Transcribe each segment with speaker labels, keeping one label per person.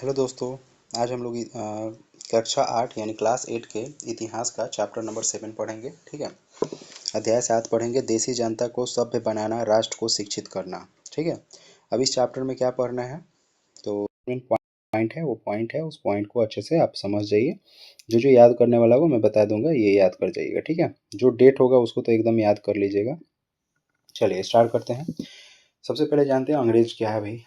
Speaker 1: Hello दोस्तों। आज हम लोग कक्षा 8 यानी क्लास 8 के इतिहास का चैप्टर नंबर 7 पढ़ेंगे। ठीक है। अध्याय 7 पढ़ेंगे, देसी जनता को सभ्य बनाना, राष्ट्र को शिक्षित करना। ठीक है। अब इस चैप्टर में क्या पढ़ना है, तो पॉइंट है, वो पॉइंट है, उस पॉइंट को अच्छे से आप समझ जाइए। जो जो याद करने वाला होगा मैं बता दूंगा, ये याद कर जाइएगा। ठीक है। जो डेट होगा उसको तो एकदम याद कर लीजिएगा। चलिए स्टार्ट करते हैं। सबसे पहले जानते हैं अंग्रेज क्या है भाई।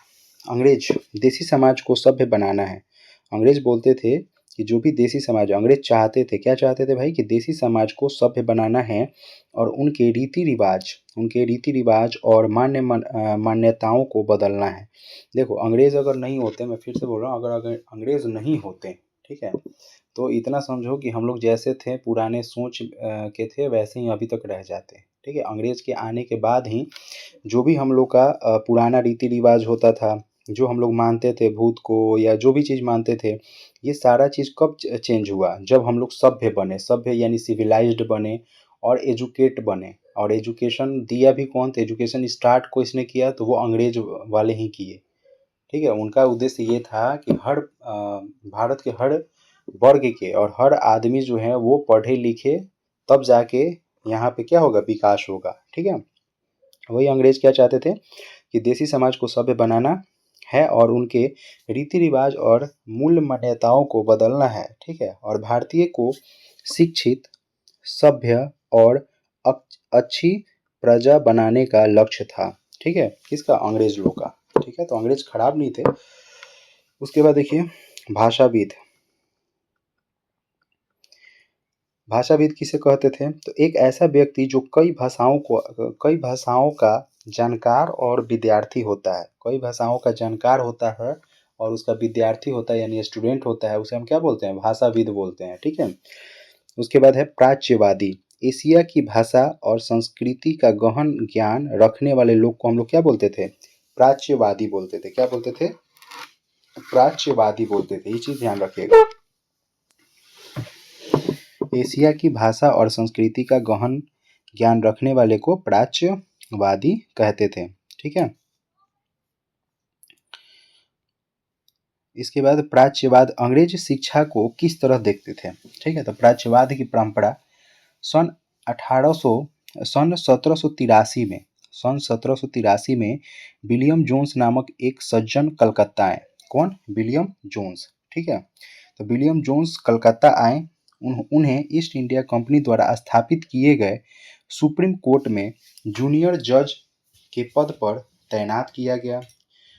Speaker 1: अंग्रेज देसी समाज को सभ्य बनाना है। अंग्रेज बोलते थे कि जो भी देसी समाज, अंग्रेज चाहते थे, क्या चाहते थे भाई, कि देसी समाज को सभ्य बनाना है और उनके रीति रिवाज और मान्यताओं को बदलना है। देखो, अंग्रेज अगर नहीं होते, मैं फिर से बोल रहा हूँ, अगर अंग्रेज नहीं होते, ठीक है, तो इतना समझो कि हम लोग जैसे थे, पुराने सोच के थे, वैसे ही अभी तक रह जाते। ठीक है। अंग्रेज के आने के बाद ही जो भी हम लोग का पुराना रीति रिवाज होता था, जो हम लोग मानते थे भूत को, या जो भी चीज़ मानते थे, ये सारा चीज़ कब चेंज हुआ, जब हम लोग सभ्य बने। सभ्य यानी सिविलाइज्ड बने और एजुकेट बने। और एजुकेशन दिया भी कौन था, एजुकेशन स्टार्ट को इसने किया तो वो अंग्रेज वाले ही किए। ठीक है। उनका उद्देश्य ये था कि भारत के हर वर्ग के और हर आदमी जो है वो पढ़े लिखे, तब जाके यहाँ पे क्या होगा, विकास होगा। ठीक है। वही अंग्रेज क्या चाहते थे कि देसी समाज को सभ्य बनाना है और उनके रीति रिवाज और मूल्य मान्यताओं को बदलना है। ठीक है। और भारतीय को शिक्षित, सभ्य और अच्छी प्रजा बनाने का लक्ष्य था। ठीक है। किसका, अंग्रेज लोग का। ठीक है। तो अंग्रेज खराब नहीं थे। उसके बाद देखिए, भाषाविद। भाषाविद किसे कहते थे, तो एक ऐसा व्यक्ति जो कई भाषाओं का जानकार और विद्यार्थी होता है। कई भाषाओं का जानकार होता है और उसका विद्यार्थी होता है, यानी स्टूडेंट होता है, उसे हम क्या बोलते हैं, भाषाविद बोलते हैं। ठीक है। उसके बाद है प्राच्यवादी। एशिया की भाषा और संस्कृति का गहन ज्ञान रखने वाले लोग को हम लोग क्या बोलते थे, प्राच्यवादी बोलते थे। क्या बोलते थे, प्राच्यवादी बोलते थे। ये चीज ध्यान रखिएगा। एशिया की भाषा और संस्कृति का गहन ज्ञान रखने वाले को प्राच्यवादी कहते थे। ठीक है। इसके बाद प्राच्यवाद, अंग्रेज शिक्षा को किस तरह देखते थे। ठीक है। तो प्राच्यवाद की परंपरा सन 1800 सन 1783 में विलियम जोन्स नामक एक सज्जन कलकत्ता आए। कौन, विलियम जोन्स। ठीक है। तो विलियम जोन्स कलकत्ता आए। उन्हें ईस्ट इंडिया कंपनी द्वारा स्थापित किए गए सुप्रीम कोर्ट में जूनियर जज के पद पर तैनात किया गया।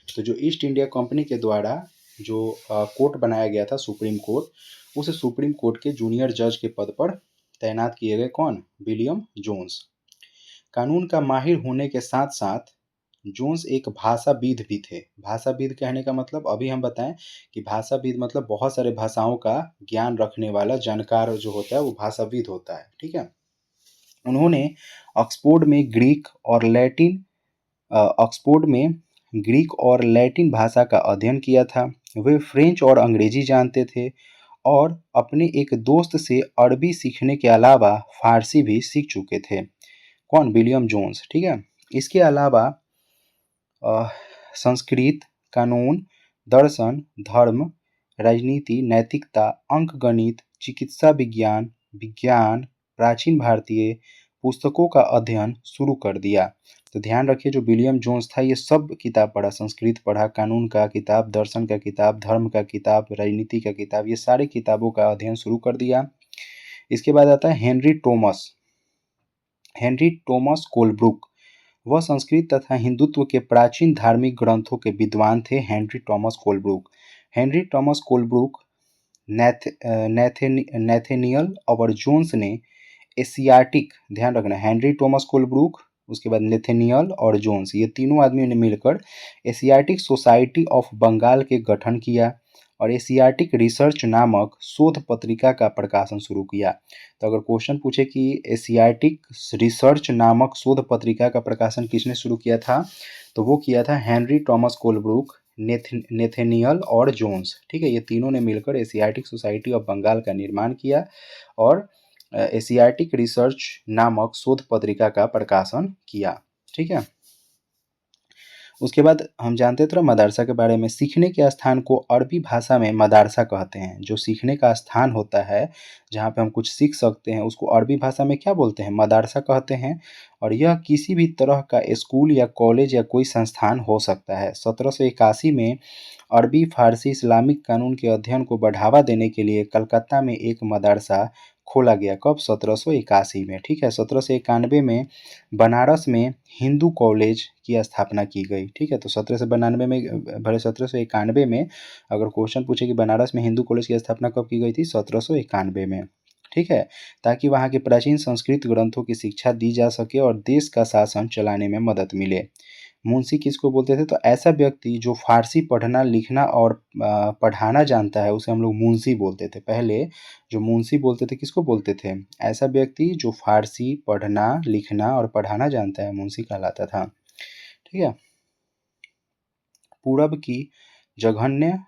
Speaker 1: तो जो ईस्ट इंडिया कंपनी के द्वारा जो कोर्ट बनाया गया था, सुप्रीम कोर्ट, उस सुप्रीम कोर्ट के जूनियर जज के पद पर तैनात किए गए कौन, विलियम जोन्स। कानून का माहिर होने के साथ साथ जोन्स एक भाषाविद भी थे। भाषाविद कहने का मतलब, अभी हम बताएं कि भाषाविद मतलब बहुत सारे भाषाओं का ज्ञान रखने वाला जानकार जो होता है वो भाषाविद होता है। ठीक है। उन्होंने ऑक्सफोर्ड में ग्रीक और लैटिन भाषा का अध्ययन किया था। वे फ्रेंच और अंग्रेजी जानते थे और अपने एक दोस्त से अरबी सीखने के अलावा फारसी भी सीख चुके थे। कौन, विलियम जोन्स। ठीक है। इसके अलावा संस्कृत, कानून, दर्शन, धर्म, राजनीति, नैतिकता, अंकगणित, चिकित्सा विज्ञान, प्राचीन भारतीय पुस्तकों का अध्ययन शुरू कर दिया। तो ध्यान रखिए, जो विलियम जोन्स था ये सब किताब पढ़ा, संस्कृत पढ़ा, कानून का किताब, दर्शन का किताब, धर्म का किताब, राजनीति का किताब, ये सारे किताबों का अध्ययन शुरू कर दिया। इसके बाद आता है हेनरी टॉमस कोलब्रुक। वह संस्कृत तथा हिंदुत्व के प्राचीन धार्मिक ग्रंथों के विद्वान थे। हेनरी टॉमस कोलब्रुक नैथेनियल और जोन्स ने एशियाटिक, ध्यान रखना, हेनरी टॉमस कोलब्रुक, उसके बाद नेथेनियल और जोन्स, ये तीनों आदमियों ने मिलकर एशियाटिक सोसाइटी ऑफ बंगाल के गठन किया और एशियाटिक रिसर्च नामक शोध पत्रिका का प्रकाशन शुरू किया। तो अगर क्वेश्चन पूछे कि एशियाटिक रिसर्च नामक शोध पत्रिका का प्रकाशन किसने शुरू किया था, तो वो किया था हेनरी टॉमस कोलब्रुक, नेथेनियल और जोन्स। ठीक है। ये तीनों ने मिलकर एशियाटिक सोसाइटी ऑफ बंगाल का निर्माण किया और एशियाटिक रिसर्च नामक शोध पत्रिका का प्रकाशन किया। ठीक है। उसके बाद हम जानते थे मदरसा के बारे में। सीखने के स्थान को अरबी भाषा में मदरसा कहते हैं। जो सीखने का स्थान होता है जहाँ पे हम कुछ सीख सकते हैं उसको अरबी भाषा में क्या बोलते हैं, मदरसा कहते हैं। और यह किसी भी तरह का स्कूल या कॉलेज या कोई संस्थान हो सकता है। 1781 में अरबी फारसी इस्लामिक कानून के अध्ययन को बढ़ावा देने के लिए कलकत्ता में एक मदरसा खोला गया। कब? 1781 में। ठीक है। 1791 में बनारस में हिंदू कॉलेज की स्थापना की गई। ठीक है। तो 1792 में भले 1791 में अगर क्वेश्चन पूछे कि बनारस में हिंदू कॉलेज की स्थापना कब की गई थी, 1791 में। ठीक है। ताकि वहाँ के प्राचीन संस्कृत ग्रंथों की शिक्षा दी जा सके और देश का शासन चलाने में मदद मिले। मुंशी किसको बोलते थे? तो ऐसा व्यक्ति जो फारसी पढ़ना लिखना और पढ़ाना जानता है उसे हम लोग मुंशी बोलते थे। पहले जो मुंशी बोलते थे किसको बोलते थे? ऐसा व्यक्ति जो फारसी पढ़ना लिखना और पढ़ाना जानता है मुंशी कहलाता था। ठीक है। पूरब की जघन्य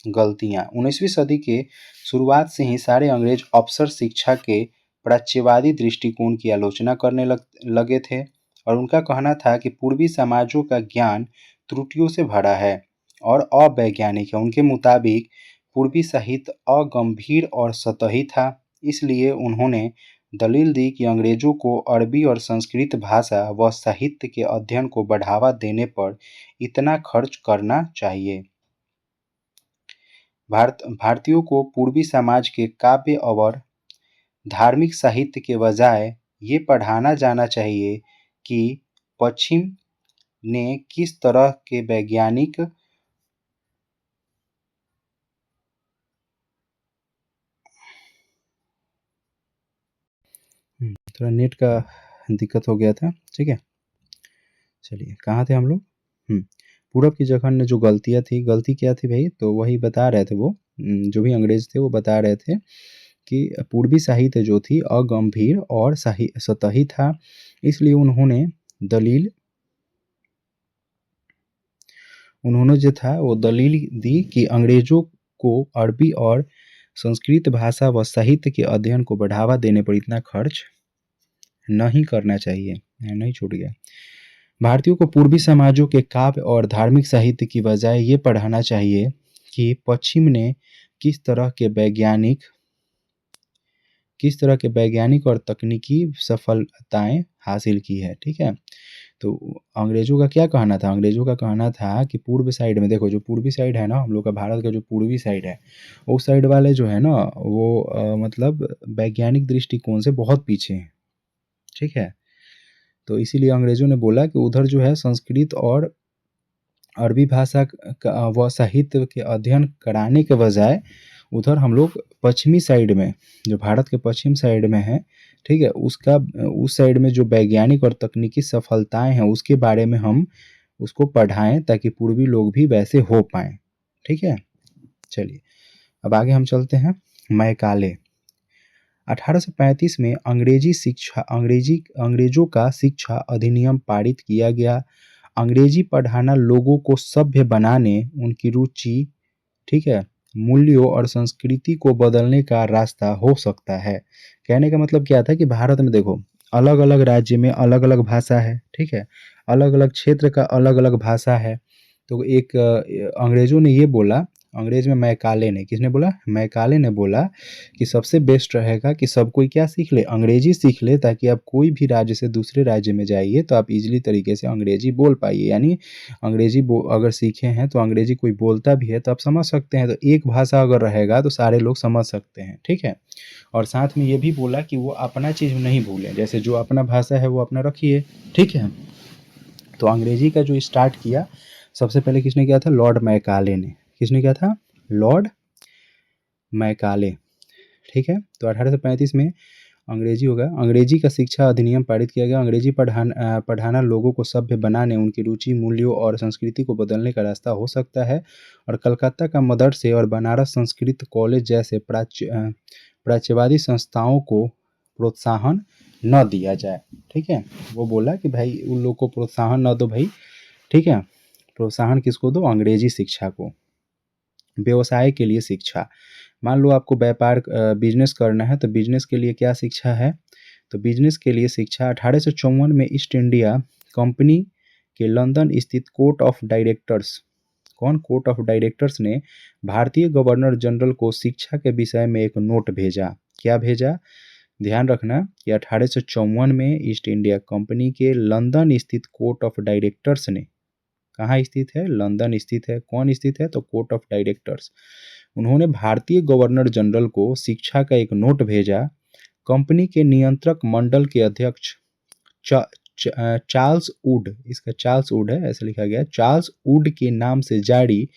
Speaker 1: गलतियां। 19वीं सदी के शुरुआत से ही सारे अंग्रेज अफसर शिक्षा के प्राच्यवादी दृष्टिकोण की आलोचना करने लगे थे और उनका कहना था कि पूर्वी समाजों का ज्ञान त्रुटियों से भरा है और अवैज्ञानिक है। उनके मुताबिक पूर्वी साहित्य अगंभीर और सतही था। इसलिए उन्होंने दलील दी कि अंग्रेजों को अरबी और संस्कृत भाषा व साहित्य के अध्ययन को बढ़ावा देने पर इतना खर्च करना चाहिए। भारतीयों को पूर्वी समाज के काव्य और धार्मिक साहित्य के बजाय ये पढ़ाना जाना चाहिए कि पश्चिम ने किस तरह के वैज्ञानिक थोड़ा नेट का दिक्कत हो गया था। ठीक है। चलिए कहाँ थे हम लोग? पूरब की जगह में जो गलतियाँ थी, गलती क्या थी भाई? तो वही बता रहे थे वो जो भी अंग्रेज थे वो बता रहे थे कि पूर्वी साहित्य जो थी अगंभीर और सतही था। इसलिए उन्होंने जो था वो दलील दी कि अंग्रेजों को अरबी और संस्कृत भाषा व साहित्य के अध्ययन को बढ़ावा देने पर इतना खर्च नहीं करना चाहिए। नहीं छूट गया। भारतीयों को पूर्वी समाजों के काव्य और धार्मिक साहित्य की बजाय ये पढ़ाना चाहिए कि पश्चिम ने किस तरह के वैज्ञानिक और तकनीकी सफलताएं हासिल की है। ठीक है। तो अंग्रेजों का क्या कहना था? अंग्रेजों का कहना था कि पूर्व साइड में देखो, जो पूर्वी साइड है ना हम लोग का भारत का, जो पूर्वी साइड है उस साइड वाले जो है ना वो मतलब वैज्ञानिक दृष्टिकोण से बहुत पीछे हैं। ठीक है। तो इसीलिए अंग्रेजों ने बोला कि उधर जो है संस्कृत और अरबी भाषा व साहित्य के अध्ययन कराने के बजाय उधर हम लोग पश्चिमी साइड में, जो भारत के पश्चिम साइड में है, ठीक है, उस साइड में जो वैज्ञानिक और तकनीकी सफलताएं हैं उसके बारे में हम उसको पढ़ाएं ताकि पूर्वी लोग भी वैसे हो पाएं। ठीक है। चलिए अब आगे हम चलते हैं। मैकाले 1835 में अंग्रेजों का शिक्षा अधिनियम पारित किया गया। अंग्रेजी पढ़ाना लोगों को सभ्य बनाने, उनकी रुचि, ठीक है, मूल्यों और संस्कृति को बदलने का रास्ता हो सकता है। कहने का मतलब क्या था कि भारत में देखो अलग अलग राज्य में अलग अलग भाषा है। ठीक है। अलग अलग क्षेत्र का अलग अलग भाषा है। तो एक अंग्रेजों ने ये बोला, अंग्रेज में मैकाले ने, किसने बोला? मैकाले ने बोला कि सबसे बेस्ट रहेगा कि सब कोई क्या सीख ले, अंग्रेजी सीख ले, ताकि आप कोई भी राज्य से दूसरे राज्य में जाइए तो आप इजीली तरीके से अंग्रेजी बोल पाइए। यानी अंग्रेजी अगर सीखे हैं तो अंग्रेजी कोई बोलता भी है तो आप समझ सकते हैं। तो एक भाषा अगर रहेगा तो सारे लोग समझ सकते हैं। ठीक है। और साथ में ये भी बोला कि वो अपना चीज़ नहीं भूलें, जैसे जो अपना भाषा है वो अपना रखिए। ठीक है। तो अंग्रेजी का जो स्टार्ट किया सबसे पहले किसने किया था? लॉर्ड मैकाले ने। किसने किया था? Lord Macaulay. ठीक है। तो 1835 में अंग्रेजी होगा, अंग्रेजी का शिक्षा अधिनियम पारित किया गया। अंग्रेजी पढ़ाना लोगों को सभ्य बनाने, उनकी रुचि, मूल्यों और संस्कृति को बदलने का रास्ता हो सकता है। और कलकत्ता का मदरसे और बनारस संस्कृत कॉलेज जैसे प्राच्यवादी संस्थाओं को प्रोत्साहन न दिया जाए। ठीक है। वो बोला कि भाई उन लोग को प्रोत्साहन न दो भाई। ठीक है। प्रोत्साहन किसको दो? अंग्रेजी शिक्षा को। व्यवसाय के लिए शिक्षा, मान लो आपको व्यापार बिजनेस करना है तो बिजनेस के लिए क्या शिक्षा है? तो बिजनेस के लिए शिक्षा 1854 में ईस्ट इंडिया कंपनी के लंदन स्थित कोर्ट ऑफ डायरेक्टर्स, कौन, कोर्ट ऑफ डायरेक्टर्स ने भारतीय गवर्नर जनरल को शिक्षा के विषय में एक नोट भेजा। क्या भेजा, ध्यान रखना कि 1854 में ईस्ट इंडिया कंपनी के लंदन स्थित कोर्ट ऑफ डायरेक्टर्स ने, कहाँ स्थित है, लंदन स्थित है, कौन स्थित है, तो कोर्ट ऑफ डायरेक्टर्स, उन्होंने भारतीय गवर्नर जनरल को शिक्षा का एक नोट भेजा। कंपनी के नियंत्रक मंडल के अध्यक्ष चार्ल्स वुड, इसका चार्ल्स वुड है, ऐसा लिखा गया, चार्ल्स वुड के नाम से जारी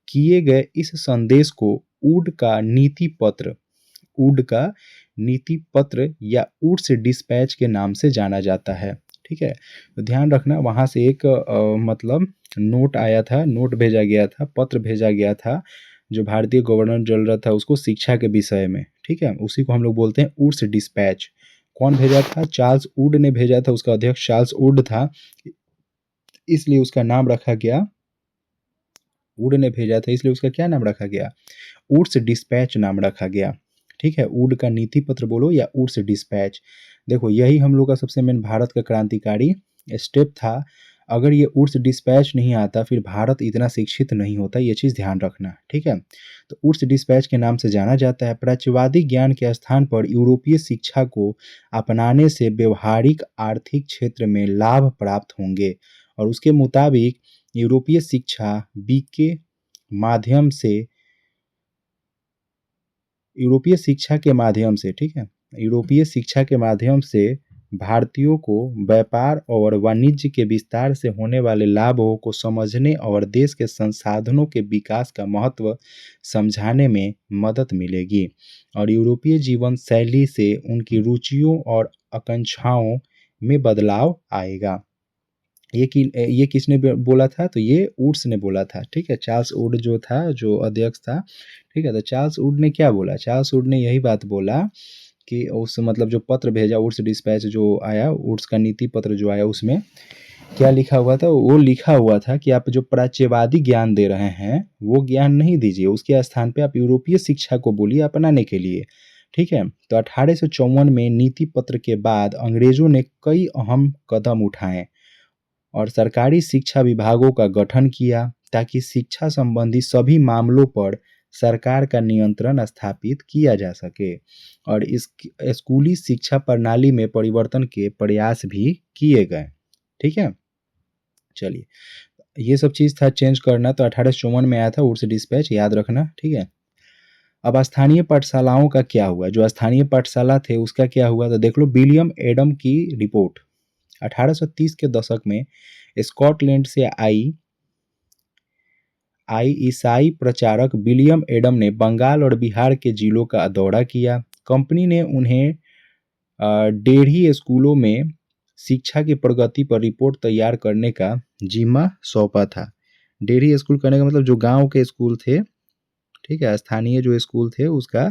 Speaker 1: किए गए इस संदेश को वुड का नीति पत्र, वुड का नीति पत्र या वुड्स डिस्पैच के नाम से जाना जाता है। ठीक है, तो ध्यान रखना, वहाँ से एक मतलब नोट आया था, नोट भेजा गया था, पत्र भेजा गया था जो भारतीय गवर्नर जनरल था उसको शिक्षा के विषय में। ठीक है, उसी को हम लोग बोलते हैं वुड्स डिस्पैच। कौन भेजा था, चार्ल्स वुड ने भेजा था, उसका अध्यक्ष चार्ल्स वुड था, इसलिए उसका नाम रखा गया, वुड ने भेजा था इसलिए उसका क्या नाम रखा गया, वुड्स डिस्पैच नाम रखा गया। ठीक है, वुड का नीति पत्र बोलो या वुड्स डिस्पैच। देखो यही हम लोग का सबसे मेन भारत का क्रांतिकारी स्टेप था। अगर ये वुड्स डिस्पैच नहीं आता फिर भारत इतना शिक्षित नहीं होता, ये चीज़ ध्यान रखना। ठीक है, तो वुड्स डिस्पैच के नाम से जाना जाता है। प्राच्यवादी ज्ञान के स्थान पर यूरोपीय शिक्षा को अपनाने से व्यवहारिक आर्थिक क्षेत्र में लाभ प्राप्त होंगे, और उसके मुताबिक यूरोपीय शिक्षा के माध्यम से, यूरोपीय शिक्षा के माध्यम से, ठीक है, यूरोपीय शिक्षा के माध्यम से भारतीयों को व्यापार और वाणिज्य के विस्तार से होने वाले लाभों को समझने और देश के संसाधनों के विकास का महत्व समझाने में मदद मिलेगी, और यूरोपीय जीवन शैली से उनकी रुचियों और आकांक्षाओं में बदलाव आएगा। ये किसने बोला था, तो ये वुड्स ने बोला था। ठीक है, चार्ल्स वुड जो था, जो अध्यक्ष था। ठीक है, तो चार्ल्स वुड ने क्या बोला, चार्ल्स वुड ने यही बात बोला कि उस मतलब जो पत्र भेजा, वुड्स डिस्पैच जो आया, वुड्स का नीति पत्र जो आया, उसमें क्या लिखा हुआ था, वो लिखा हुआ था कि आप जो प्राच्यवादी ज्ञान दे रहे हैं वो ज्ञान नहीं दीजिए, उसके स्थान पे आप यूरोपीय शिक्षा को बोलिए अपनाने के लिए। ठीक है, तो 1854 में नीति पत्र के बाद अंग्रेजों ने कई अहम कदम उठाए और सरकारी शिक्षा विभागों का गठन किया ताकि शिक्षा संबंधी सभी मामलों पर सरकार का नियंत्रण स्थापित किया जा सके, और इस स्कूली शिक्षा प्रणाली में परिवर्तन के प्रयास भी किए गए। ठीक है, चलिए ये सब चीज़ था चेंज करना, तो 1854 में आया था वुड्स डिस्पैच, याद रखना। ठीक है, अब स्थानीय पाठशालाओं का क्या हुआ, जो स्थानीय पाठशाला थे उसका क्या हुआ, तो देख लो विलियम एडम की रिपोर्ट। 1830 के दशक में स्कॉटलैंड से आई ईसाई प्रचारक विलियम एडम ने बंगाल और बिहार के जिलों का दौरा किया। कंपनी ने उन्हें डेढ़ी स्कूलों में शिक्षा की प्रगति पर रिपोर्ट तैयार करने का जिम्मा सौंपा था। डेढ़ी स्कूल करने का मतलब जो गांव के स्कूल थे, ठीक है, स्थानीय जो स्कूल थे उसका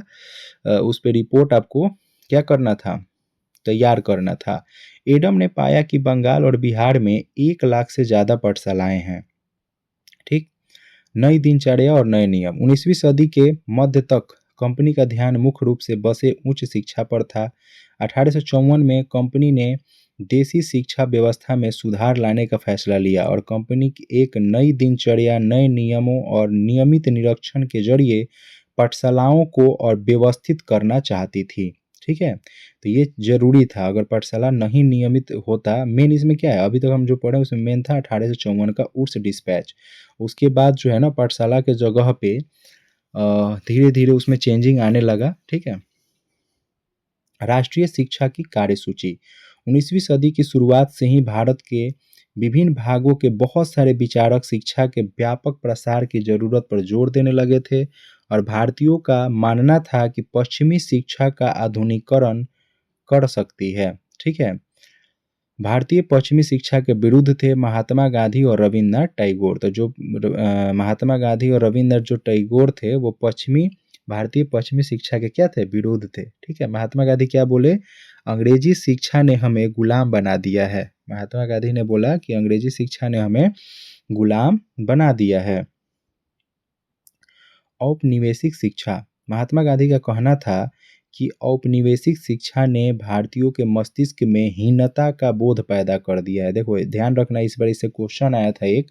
Speaker 1: उस पर रिपोर्ट आपको क्या करना था, तैयार करना था। एडम ने पाया कि बंगाल और बिहार में 1 लाख से ज़्यादा पाठशालाएं हैं। ठीक, नई दिनचर्या और नए नियम। 19वीं सदी के मध्य तक कंपनी का ध्यान मुख्य रूप से बसे उच्च शिक्षा पर था। 1854 में कंपनी ने देसी शिक्षा व्यवस्था में सुधार लाने का फैसला लिया और कंपनी की एक नई दिनचर्या, नए नियमों और नियमित निरीक्षण के जरिए पाठशालाओं को और व्यवस्थित करना चाहती थी। ठीक है, तो ये जरूरी था, अगर पाठशाला नहीं नियमित होता, मेन इसमें क्या है, अभी तक हम जो पढ़े उसमें मेन था 1854 का वुड्स डिस्पैच। उसके बाद जो है ना पाठशाला के जगह पे धीरे धीरे उसमें चेंजिंग आने लगा। ठीक है, राष्ट्रीय शिक्षा की कार्यसूची। 19वीं सदी की शुरुआत से ही भारत के विभिन्न भागों के बहुत सारे विचारक शिक्षा के व्यापक प्रसार की जरूरत पर जोर देने लगे थे, और भारतीयों का मानना था कि पश्चिमी शिक्षा का आधुनिकीकरण कर सकती है। ठीक है, भारतीय पश्चिमी शिक्षा के विरुद्ध थे महात्मा गांधी और रविन्द्रनाथ टैगोर। तो जो महात्मा गांधी और रविन्द्रनाथ जो टैगोर थे वो भारतीय पश्चिमी शिक्षा के क्या थे, विरोध थे। ठीक है, महात्मा गांधी क्या बोले, अंग्रेजी शिक्षा ने हमें गुलाम बना दिया है। महात्मा गांधी ने बोला कि अंग्रेजी शिक्षा ने हमें गुलाम बना दिया है। औपनिवेशिक शिक्षा। महात्मा गांधी का कहना था
Speaker 2: कि औपनिवेशिक शिक्षा ने भारतीयों के मस्तिष्क में हीनता का बोध पैदा कर दिया है। देखो ध्यान रखना, इस बार इससे क्वेश्चन आया था एक,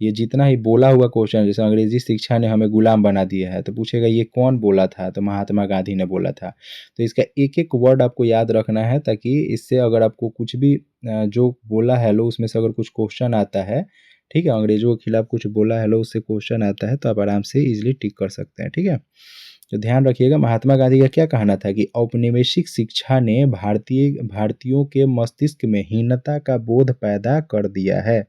Speaker 2: ये जितना ही बोला हुआ क्वेश्चन, जैसे अंग्रेजी शिक्षा ने हमें गुलाम बना दिया है, तो पूछेगा ये कौन बोला था, तो महात्मा गांधी ने बोला था। तो इसका एक एक वर्ड आपको याद रखना है, ताकि इससे अगर आपको कुछ भी जो बोला है लो उसमें से अगर कुछ क्वेश्चन आता है, ठीक है, अंग्रेजों के खिलाफ कुछ बोला है लो उससे क्वेश्चन आता है, तो आप आराम से इजिली टिक कर सकते हैं। ठीक है, तो ध्यान रखिएगा, महात्मा गांधी का क्या कहना था कि औपनिवेशिक शिक्षा ने भारतीयों के मस्तिष्क में हीनता का बोध पैदा कर दिया है।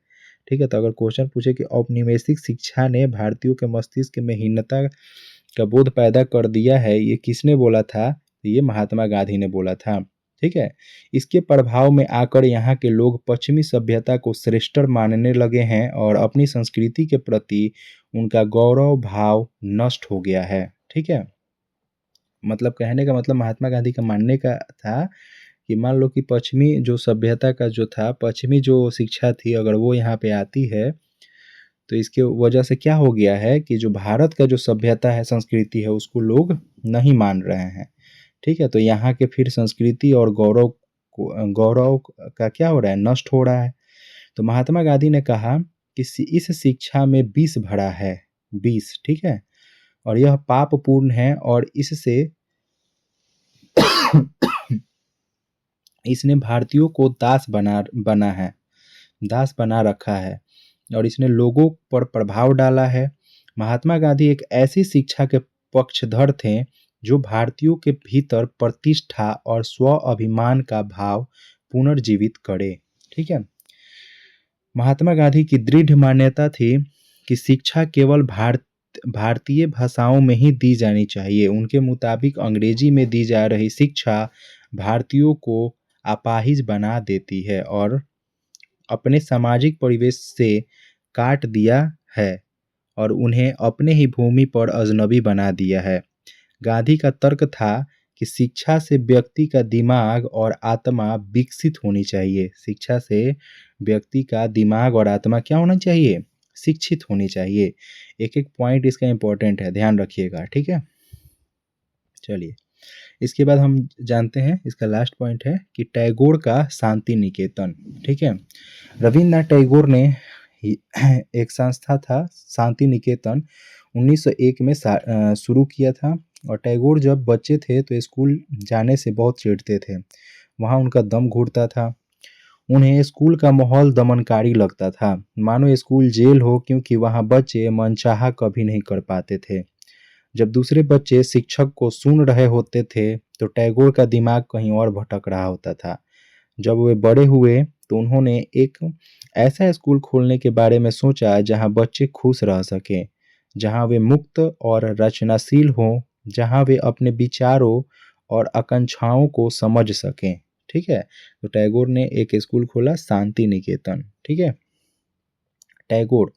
Speaker 2: ठीक है, तो अगर क्वेश्चन पूछे कि औपनिवेशिक शिक्षा ने भारतीयों के मस्तिष्क में हीनता का बोध पैदा कर दिया है, ये किसने बोला था? तो ये महात्मा गांधी ने बोला था। ठीक है, इसके प्रभाव में आकर यहाँ के लोग पश्चिमी सभ्यता को श्रेष्ठ मानने लगे हैं और अपनी संस्कृति के प्रति उनका गौरव भाव नष्ट हो गया है। ठीक है, मतलब कहने का मतलब महात्मा गांधी का मानने का था कि मान लो कि पश्चिमी जो सभ्यता का जो था, पश्चिमी जो शिक्षा थी, अगर वो यहाँ पे आती है तो इसके वजह से क्या हो गया है कि जो भारत का जो सभ्यता है, संस्कृति है, उसको लोग नहीं मान रहे हैं। ठीक है, तो यहाँ के फिर संस्कृति और गौरव का क्या हो रहा है, नष्ट हो रहा है। तो महात्मा गांधी ने कहा कि इस शिक्षा में विष भरा है, विष, ठीक है, और यह पापपूर्ण है और इससे इसने भारतीयों को दास बना रखा है और इसने लोगों पर प्रभाव डाला है। महात्मा गांधी एक ऐसी शिक्षा के पक्षधर थे जो भारतीयों के भीतर प्रतिष्ठा और स्व अभिमान का भाव पुनर्जीवित करे। ठीक है, महात्मा गांधी की दृढ़ मान्यता थी कि शिक्षा केवल भारतीय भाषाओं में ही दी जानी चाहिए। उनके मुताबिक अंग्रेजी में दी जा रही शिक्षा भारतीयों को अपाहिज बना देती है और अपने सामाजिक परिवेश से काट दिया है और उन्हें अपने ही भूमि पर अजनबी बना दिया है। गांधी का तर्क था कि शिक्षा से व्यक्ति का दिमाग और आत्मा विकसित होनी चाहिए। शिक्षा से व्यक्ति का दिमाग और आत्मा क्या होना चाहिए, शिक्षित होनी चाहिए। एक एक पॉइंट इसका इंपॉर्टेंट है, ध्यान रखिएगा। ठीक है, चलिए इसके बाद हम जानते हैं, इसका लास्ट पॉइंट है कि टैगोर का शांति निकेतन। ठीक है, रविन्द्रनाथ टैगोर ने एक संस्था था शांति निकेतन 1901 में शुरू किया था। और टैगोर जब बच्चे थे तो स्कूल जाने से बहुत चिढ़ते थे, वहाँ उनका दम घुटता था। उन्हें स्कूल का माहौल दमनकारी लगता था, मानो स्कूल जेल हो, क्योंकि वहाँ बच्चे मनचाहा कभी नहीं कर पाते थे। जब दूसरे बच्चे शिक्षक को सुन रहे होते थे तो टैगोर का दिमाग कहीं और भटक रहा होता था। जब वे बड़े हुए तो उन्होंने एक ऐसा स्कूल खोलने के बारे में सोचा जहां बच्चे खुश रह सकें, जहां वे मुक्त और रचनाशील हों, जहां वे अपने विचारों और आकांक्षाओं को समझ सकें। ठीक है, तो टैगोर ने एक स्कूल खोला, शांति निकेतन। ठीक है, टैगोर,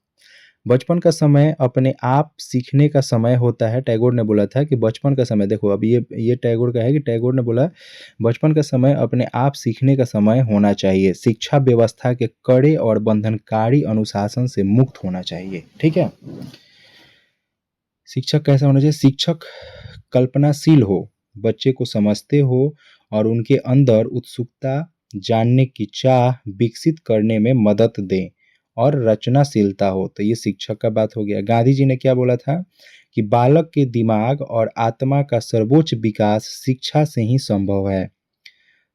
Speaker 2: बचपन का समय अपने आप सीखने का समय होता है। टैगोर ने बोला था कि बचपन का समय, देखो अब ये टैगोर का है कि टैगोर ने बोला बचपन का समय अपने आप सीखने का समय होना चाहिए। शिक्षा व्यवस्था के कड़े और बंधनकारी अनुशासन से मुक्त होना चाहिए। ठीक है, शिक्षक कैसा होना चाहिए, शिक्षक कल्पनाशील हो, बच्चे को समझते हो और उनके अंदर उत्सुकता, जानने की चाह विकसित करने में मदद दें और रचनाशीलता हो। तो ये शिक्षक का बात हो गया। गांधी जी ने क्या बोला था कि बालक के दिमाग और आत्मा का सर्वोच्च विकास शिक्षा से ही संभव है।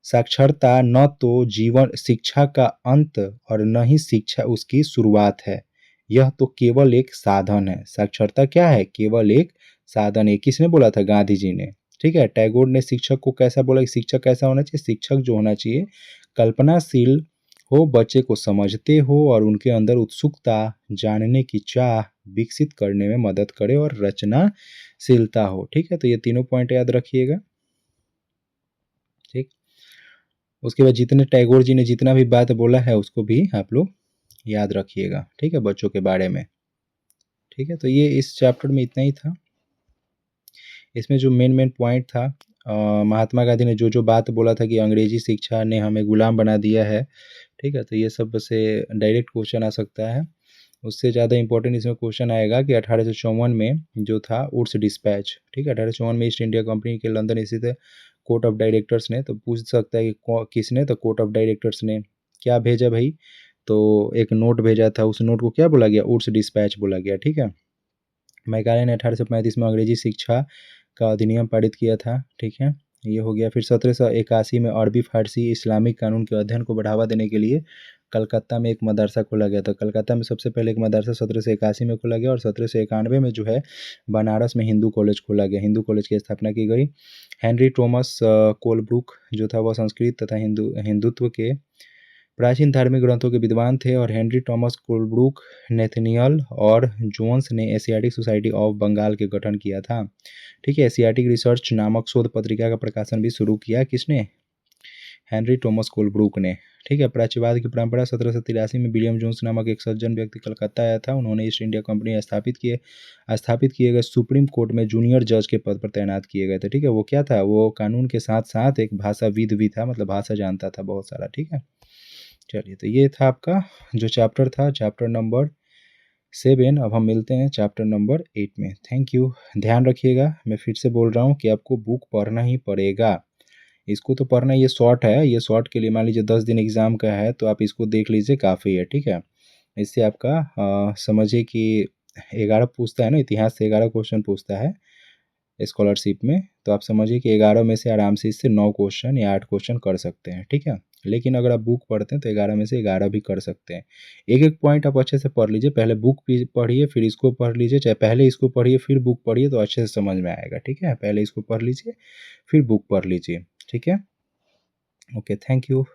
Speaker 2: साक्षरता न तो जीवन शिक्षा का अंत और न ही शिक्षा उसकी शुरुआत है, यह तो केवल एक साधन है। साक्षरता क्या है, केवल एक साधन है। किसने बोला था, गांधी जी ने। ठीक है, टैगोर ने शिक्षक को कैसा बोला, शिक्षक कैसा होना चाहिए, शिक्षक जो होना चाहिए कल्पनाशील हो, बच्चे को समझते हो और उनके अंदर उत्सुकता, जानने की चाह विकसित करने में मदद करे और रचनाशीलता हो। ठीक है, तो ये तीनों पॉइंट याद रखिएगा। ठीक, उसके बाद जितने टैगोर जी ने जितना भी बात बोला है उसको भी आप लोग याद रखिएगा। ठीक है, बच्चों के बारे में। ठीक है, तो ये इस चैप्टर में इतना ही था। इसमें जो मेन पॉइंट था, महात्मा गांधी ने जो जो बात बोला था कि अंग्रेजी शिक्षा ने हमें गुलाम बना दिया है। ठीक है, तो ये सब से डायरेक्ट क्वेश्चन आ सकता है। उससे ज़्यादा इंपॉर्टेंट इसमें क्वेश्चन आएगा कि 1854 में जो था वुड्स डिस्पैच, ठीक है, 1854 में ईस्ट इंडिया कंपनी के लंदन स्थित कोर्ट ऑफ डायरेक्टर्स ने, तो पूछ सकता है कि किसने, तो कोर्ट ऑफ डायरेक्टर्स ने क्या भेजा भाई, तो एक नोट भेजा था, उस नोट को क्या बोला गया, वुड्स डिस्पैच बोला गया, ठीक है। मैकाले ने 1835 में अंग्रेजी शिक्षा का अधिनियम पारित किया था, ठीक है, ये हो गया। फिर 1781 में अरबी फारसी इस्लामिक कानून के अध्ययन को बढ़ावा देने के लिए कलकत्ता में एक मदरसा खोला गया था। कलकत्ता में सबसे पहले एक मदरसा 1781 में खोला गया और 1791 में जो है बनारस में हिंदू कॉलेज खोला गया, हिंदू कॉलेज की स्थापना की गई। हेनरी थॉमस कोलब्रुक जो था वह संस्कृत तथा हिंदुत्व के प्राचीन धार्मिक ग्रंथों के विद्वान थे और हेनरी थॉमस कोलब्रुक, नेथनियल और जोन्स ने एशियाटिक सोसाइटी ऑफ बंगाल के गठन किया था, ठीक है। एशियाटिक रिसर्च नामक शोध पत्रिका का प्रकाशन भी शुरू किया किसने, हेनरी थॉमस कोलब्रुक ने, ठीक है। प्राच्यवाद की परंपरा 1783 में विलियम जोन्स नामक एक सज्जन व्यक्ति कलकत्ता आया था, उन्होंने ईस्ट इंडिया कंपनी स्थापित किए गए सुप्रीम कोर्ट में जूनियर जज के पद पर तैनात किए गए थे, ठीक है। वो क्या था, वो कानून के साथ साथ एक भाषाविद भी था, मतलब भाषा जानता था बहुत सारा, ठीक है। चलिए, तो ये था आपका जो चैप्टर था, चैप्टर नंबर 7। अब हम मिलते हैं चैप्टर नंबर 8 में। Thank you. ध्यान रखिएगा, मैं फिर से बोल रहा हूँ कि आपको बुक पढ़ना ही पड़ेगा, इसको तो पढ़ना, ये शॉर्ट है, ये शॉर्ट के लिए मान लीजिए 10 दिन एग्जाम का है तो आप इसको देख लीजिए, काफ़ी है, ठीक है। इससे आपका समझिए कि 11 पूछता है ना, इतिहास से 11 क्वेश्चन पूछता है स्कॉलरशिप में, तो आप समझिए कि 11 में से आराम से इससे 9 क्वेश्चन या 8 क्वेश्चन कर सकते हैं, ठीक है। लेकिन अगर आप बुक पढ़ते हैं तो 11 में से 11 भी कर सकते हैं। एक एक पॉइंट आप अच्छे से पढ़ लीजिए, पहले बुक पढ़िए फिर इसको पढ़ लीजिए, चाहे पहले इसको पढ़िए फिर बुक पढ़िए, तो अच्छे से समझ में आएगा, ठीक है। पहले इसको पढ़ लीजिए फिर बुक पढ़ लीजिए, ठीक है। Okay, thank you.